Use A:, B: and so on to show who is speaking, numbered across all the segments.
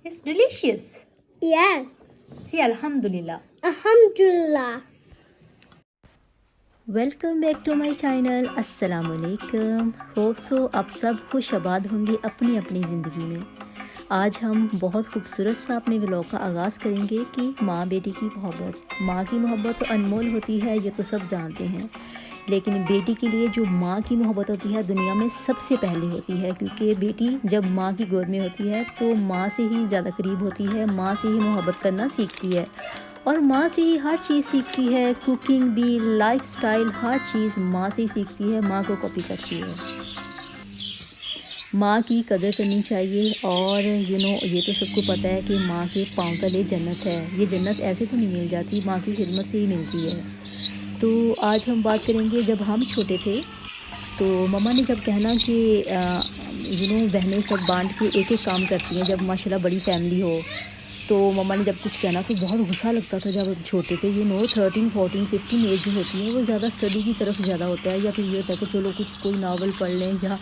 A: It's delicious.
B: Yeah.
A: See, Alhamdulillah.
B: Alhamdulillah.
A: Welcome back to my channel. अस्सलाम वालेकुम। Hope so आप सब खुश आबाद होंगे अपनी अपनी ज़िंदगी में। आज हम बहुत खूबसूरत सा अपने व्लॉग का आगाज़ करेंगे कि माँ बेटी की मोहब्बत। माँ की मोहब्बत तो अनमोल होती है, ये तो सब जानते हैं, लेकिन बेटी के लिए जो माँ की मोहब्बत होती है दुनिया में सबसे पहले होती है, क्योंकि बेटी जब माँ की गोद में होती है तो माँ से ही ज़्यादा करीब होती है, माँ से ही मोहब्बत करना सीखती है और माँ से ही हर चीज़ सीखती है। कुकिंग भी, लाइफस्टाइल, हर चीज़ माँ से ही सीखती है, माँ को कॉपी करती है। माँ की कदर करनी चाहिए और ये तो सबको पता है कि माँ के पाँव तले जन्नत है। ये जन्नत ऐसे तो नहीं मिल जाती, माँ की खिदमत से ही मिलती है। तो आज हम बात करेंगे जब हम छोटे थे तो मम्मा ने जब कहना कि बहनें सब बांट के एक एक काम करती हैं, जब माशाल्लाह बड़ी फैमिली हो तो मम्मा ने जब कुछ कहना तो बहुत गुस्सा लगता था। जब हम छोटे थे 13, 14, 15 एज जो होती है वो ज़्यादा स्टडी की तरफ ज़्यादा होता है, या फिर ये होता है कि चलो कुछ कोई नावल पढ़ लें या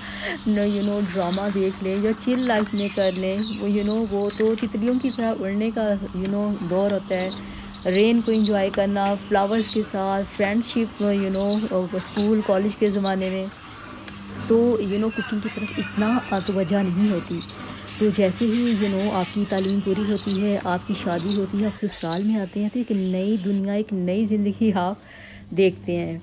A: ड्रामा देख लें या चिल लाइफ में कर लें। वो तो तितलियों की तरह उड़ने का दौर होता है। रेन को एंजॉय करना, फ्लावर्स के साथ, फ्रेंडशिप, स्कूल कॉलेज के ज़माने में तो कुकिंग की तरफ इतना तवज्जो नहीं होती। तो जैसे ही आपकी तालीम पूरी होती है, आपकी शादी होती है, आप ससुराल में आते हैं तो एक नई दुनिया, एक नई ज़िंदगी आप देखते हैं।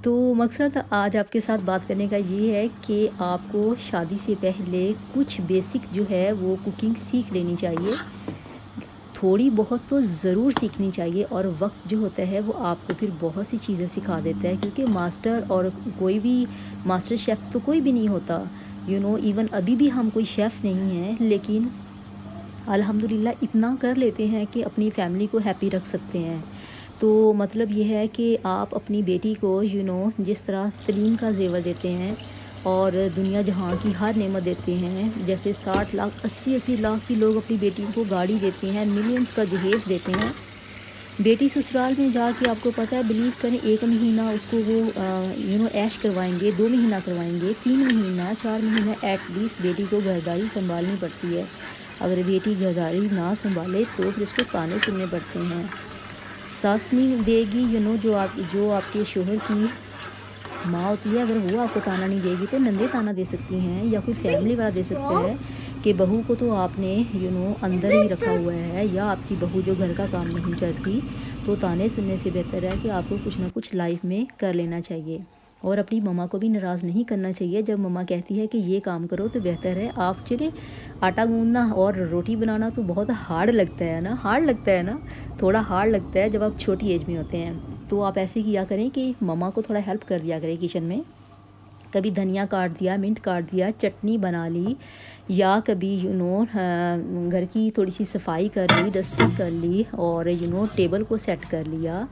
A: तो मकसद आज आपके साथ बात करने का ये है कि आपको शादी से पहले कुछ बेसिक जो है वो कुकिंग सीख लेनी चाहिए। थोड़ी बहुत तो ज़रूर सीखनी चाहिए और वक्त जो होता है वो आपको फिर बहुत सी चीज़ें सिखा देता है, क्योंकि मास्टर और कोई भी मास्टर शेफ़ तो कोई भी नहीं होता। इवन अभी भी हम कोई शेफ़ नहीं हैं, लेकिन अल्हम्दुलिल्लाह इतना कर लेते हैं कि अपनी फैमिली को हैप्पी रख सकते हैं। तो मतलब ये है कि आप अपनी बेटी को जिस तरह तलीम का ज़ेवर देते हैं और दुनिया जहाँ की हर नेमत देते हैं, जैसे 60 लाख 80 लाख की लोग अपनी बेटियों को गाड़ी देते हैं, मिलियंस का जहेज़ देते हैं। बेटी ससुराल में जाके आपको पता है, बिलीव करें, 1 महीना उसको वो ऐश करवाएंगे, 2 महीना करवाएंगे, 3 महीना, 4 महीना एटलीस्ट बेटी को घरदारी संभालनी पड़ती है। अगर बेटी घरदारी ना संभाले तो फिर उसको ताने सुनने पड़ते हैं। सास नहीं देगी, जो आपके शोहर की माँ होती है, अगर वो आपको ताना नहीं देगी तो नंदे ताना दे सकती हैं, या कोई फैमिली वाला दे सकता है कि बहू को तो आपने अंदर ही रखा हुआ है, या आपकी बहू जो घर का काम नहीं करती। तो ताने सुनने से बेहतर है कि आपको कुछ ना कुछ लाइफ में कर लेना चाहिए और अपनी मम्मा को भी नाराज़ नहीं करना चाहिए। जब मम्मा कहती है कि ये काम करो तो बेहतर है आप चले। आटा गूंदना और रोटी बनाना तो बहुत हार्ड लगता है ना, थोड़ा हार्ड लगता है जब आप छोटी एज में होते हैं। तो आप ऐसे किया करें कि मम्मा को थोड़ा हेल्प कर दिया करें किचन में। कभी धनिया काट दिया, मिंट काट दिया, चटनी बना ली, या कभी घर की थोड़ी सी सफाई कर ली, डस्टिंग कर ली, और टेबल को सेट कर लिया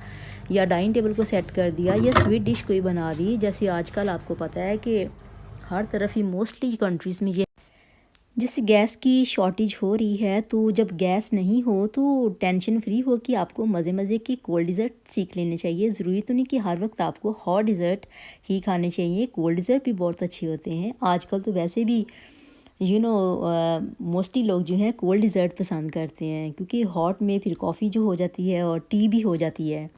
A: या डाइनिंग टेबल को सेट कर दिया, या स्वीट डिश कोई बना दी। जैसे आजकल आपको पता है कि हर तरफ ही मोस्टली कंट्रीज़ में ये जैसे गैस की शॉर्टेज हो रही है, तो जब गैस नहीं हो तो टेंशन फ्री हो कि आपको मज़े मज़े की कोल्ड डिज़र्ट सीख लेने चाहिए। ज़रूरी तो नहीं कि हर वक्त आपको हॉट डिज़र्ट ही खाने चाहिए, कोल्ड डिज़र्ट भी बहुत अच्छे होते हैं। आजकल तो वैसे भी मोस्टली लोग जो हैं कोल्ड डिज़र्ट पसंद करते हैं, क्योंकि हॉट में फिर कॉफ़ी जो हो जाती है और टी भी हो जाती है।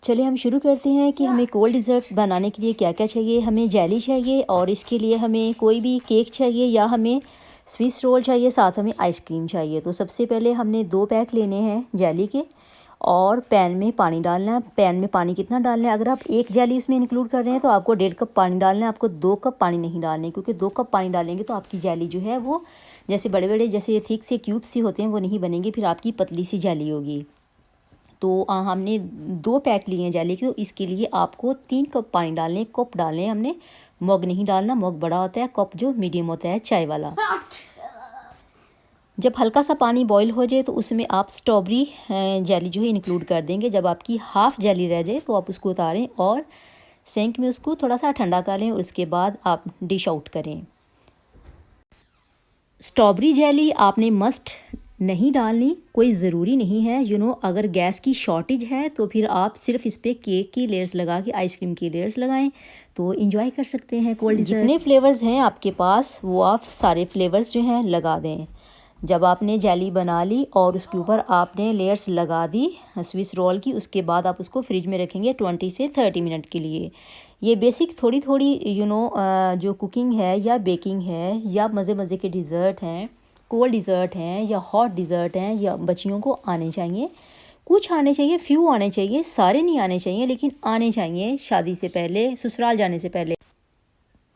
A: चलिए हम शुरू करते हैं कि हमें कोल्ड डिज़र्ट बनाने के लिए क्या क्या चाहिए। हमें जेली चाहिए और इसके लिए हमें कोई भी केक चाहिए, या हमें स्विस रोल चाहिए, साथ हमें आइसक्रीम चाहिए। तो सबसे पहले हमने 2 पैक लेने हैं जेली के और पैन में पानी डालना है। पैन में पानी कितना डालना है, अगर आप 1 जेली उसमें इंक्लूड कर रहे हैं तो आपको 1.5 कप पानी डालना है, आपको 2 कप पानी नहीं डालने, क्योंकि 2 कप पानी डालेंगे तो आपकी जेली जो है वो जैसे बड़े बड़े जैसे थिक से क्यूब से होते हैं वो नहीं बनेंगे, फिर आपकी पतली सी जेली होगी। तो हमने 2 पैक लिए हैं जेली के, तो इसके लिए आपको 3 कप पानी डालने, कप डालने हमने, मग नहीं डालना, मग बड़ा होता है, कप जो मीडियम होता है चाय वाला। जब हल्का सा पानी बॉईल हो जाए तो उसमें आप स्ट्रॉबेरी जेली जो है इंक्लूड कर देंगे। जब आपकी हाफ़ जेली रह जाए तो आप उसको उतारें और सिंक में उसको थोड़ा सा ठंडा कर लें, और उसके बाद आप डिश आउट करें। स्ट्रॉबेरी जेली आपने मस्ट नहीं डालनी, कोई ज़रूरी नहीं है। अगर गैस की शॉर्टेज है तो फिर आप सिर्फ इस पर केक की लेयर्स लगा के, आइसक्रीम की लेयर्स लगाएं तो इंजॉय कर सकते हैं कोल्ड डिज़र्ट। जितने फ्लेवर्स हैं आपके पास वो आप सारे फ्लेवर्स जो हैं लगा दें। जब आपने जेली बना ली और उसके ऊपर आपने लेयर्स लगा दी स्विस रोल की, उसके बाद आप उसको फ्रिज में रखेंगे 20 से 30 मिनट के लिए। ये बेसिक थोड़ी थोड़ी जो कुकिंग है या बेकिंग है या मज़े मज़े के डिज़र्ट हैं, कोल्ड डिज़र्ट हैं या हॉट डिज़र्ट हैं, या बच्चियों को आने चाहिए। कुछ आने चाहिए, फ्यू आने चाहिए, सारे नहीं आने चाहिए, लेकिन आने चाहिए शादी से पहले, ससुराल जाने से पहले,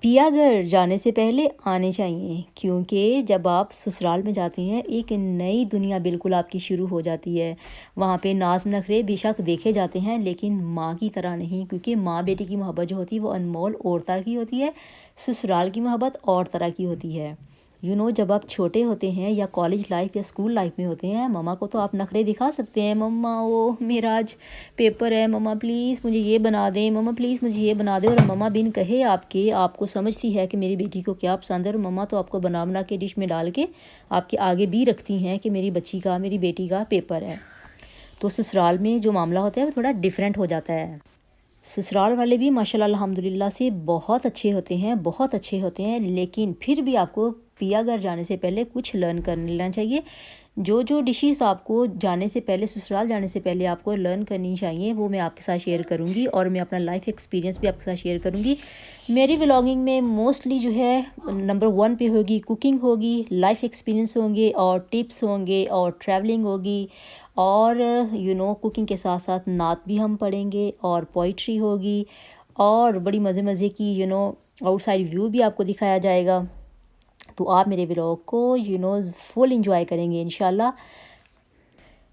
A: पिया घर जाने से पहले आने चाहिए। क्योंकि जब आप ससुराल में जाती हैं एक नई दुनिया बिल्कुल आपकी शुरू हो जाती है। वहाँ पे नाज नखरे बेशक देखे जाते हैं, लेकिन माँ की तरह नहीं, क्योंकि माँ बेटी की मोहब्बत जो होती है वो अनमोल और तरह की होती है, ससुराल की मोहब्बत और तरह की होती है। जब आप छोटे होते हैं या कॉलेज लाइफ या स्कूल लाइफ में होते हैं, मम्मा को तो आप नखरे दिखा सकते हैं, मम्मा वो मेरा आज पेपर है, मम्मा प्लीज़ मुझे ये बना दें, मम्मा प्लीज़ मुझे ये बना दें। और मम्मा बिन कहे आपको समझती है कि मेरी बेटी को क्या पसंद है, और मम्मा तो आपको बना बना के डिश में डाल के आपके आगे भी रखती हैं कि मेरी बेटी का पेपर है। तो ससुराल में जो मामला होता है वो थोड़ा डिफरेंट हो जाता है। ससुराल वाले भी माशाल्लाह अल्हम्दुलिल्लाह से बहुत अच्छे होते हैं, बहुत अच्छे होते हैं, लेकिन फिर भी आपको पिया घर जाने से पहले कुछ लर्न कर लेना चाहिए। जो डिशेस आपको जाने से पहले, ससुराल जाने से पहले आपको लर्न करनी चाहिए, वो मैं आपके साथ शेयर करूँगी, और मैं अपना लाइफ एक्सपीरियंस भी आपके साथ शेयर करूँगी। मेरी व्लॉगिंग में मोस्टली जो है नंबर 1 पे होगी कुकिंग होगी, लाइफ एक्सपीरियंस होंगे और टिप्स होंगे और ट्रैवलिंग होगी, और कुकिंग के साथ साथ नात भी हम पढ़ेंगे और पोइट्री होगी, और बड़ी मज़े मज़े की आउटसाइड व्यू भी आपको दिखाया जाएगा। तो आप मेरे व्लॉग को फुल इंजॉय करेंगे इंशाल्लाह।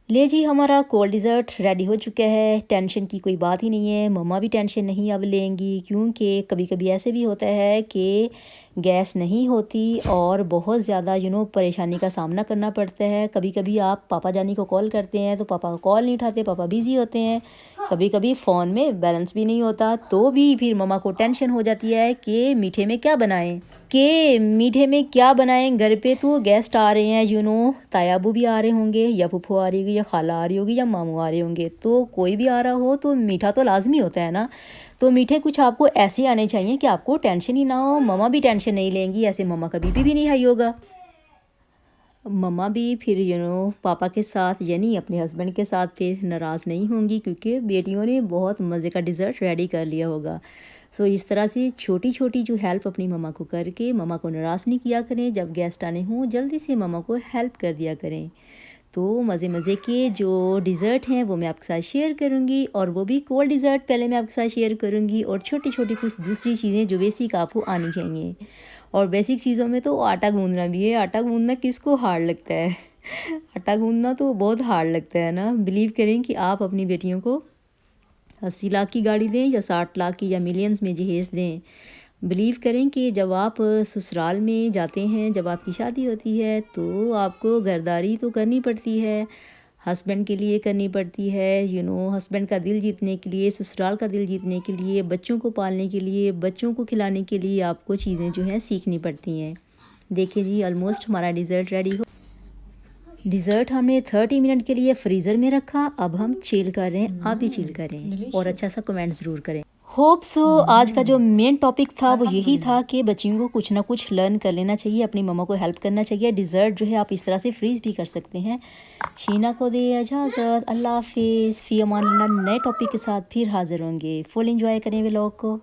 A: ले जी, हमारा कोल्ड डिज़र्ट रेडी हो चुका है। टेंशन की कोई बात ही नहीं है, मम्मा भी टेंशन नहीं अब लेंगी, क्योंकि कभी कभी ऐसे भी होता है कि गैस नहीं होती और बहुत ज़्यादा परेशानी का सामना करना पड़ता है। कभी कभी आप पापा जानी को कॉल करते हैं तो पापा कॉल नहीं उठाते, पापा बिज़ी होते हैं। कभी कभी फ़ोन में बैलेंस भी नहीं होता, तो भी फिर मम्मा को टेंशन हो जाती है कि मीठे में क्या बनाएं। घर पे तो गेस्ट आ रहे हैं, तायाबू भी आ रहे होंगे, या फूफू आ रही होगी, या खाला आ रही होगी, या मामू आ रहे होंगे, तो कोई भी आ रहा हो तो मीठा तो लाजमी होता है ना। तो मीठे कुछ आपको ऐसे आने चाहिए कि आपको टेंशन ही ना हो, मम्मा भी टेंशन नहीं लेंगी। ऐसे मम्मा का बीपी भी नहीं हाई होगा। मम्मा भी फिर पापा के साथ यानी अपने हस्बैंड के साथ फिर नाराज़ नहीं होंगी, क्योंकि बेटियों ने बहुत मज़े का डिज़र्ट रेडी कर लिया होगा। सो इस तरह से छोटी छोटी जो हेल्प अपनी मम्मा को करके मम्मा को नाराज़ नहीं किया करें। जब गेस्ट आने हों जल्दी से मम्मा को हेल्प कर दिया करें। तो मज़े मज़े के जो डिज़र्ट हैं वो मैं आपके साथ शेयर करूंगी, और वो भी कोल्ड डिज़र्ट पहले मैं आपके साथ शेयर करूंगी, और छोटी छोटी कुछ दूसरी चीज़ें जो बेसिक आपको आनी चाहिए। और बेसिक चीज़ों में तो आटा गूंदना भी है। आटा गूंदना किसको हार्ड लगता है? आटा गूंदना तो बहुत हार्ड लगता है ना। बिलीव करें कि आप अपनी बेटियों को 80 लाख की गाड़ी दें या 60 लाख की या मिलियंस में जहेज़ दें, बिलीव करें कि जब आप ससुराल में जाते हैं, जब आपकी शादी होती है, तो आपको घरदारी तो करनी पड़ती है, हस्बैंड के लिए करनी पड़ती है, हस्बैंड का दिल जीतने के लिए, ससुराल का दिल जीतने के लिए, बच्चों को पालने के लिए, बच्चों को खिलाने के लिए आपको चीज़ें जो हैं सीखनी पड़ती हैं। देखिए जी, ऑलमोस्ट हमारा डिज़र्ट रेडी हो। डिज़र्ट हमने 30 मिनट के लिए फ्रीज़र में रखा। अब हम चिल कर रहे हैं, आप भी चिल करें और अच्छा सा कमेंट ज़रूर करें। होप सो आज का जो मेन टॉपिक था वो यही था कि बच्चियों को कुछ ना कुछ लर्न कर लेना चाहिए, अपनी मम्मा को हेल्प करना चाहिए। डिज़र्ट जो है आप इस तरह से फ्रीज़ भी कर सकते हैं। शीना को दे इजाज़त, अल्लाह हाफिज़, फ़ी अमान अल्लाह। नए टॉपिक के साथ फिर हाज़िर होंगे। फुल एंजॉय करें व्लॉग को।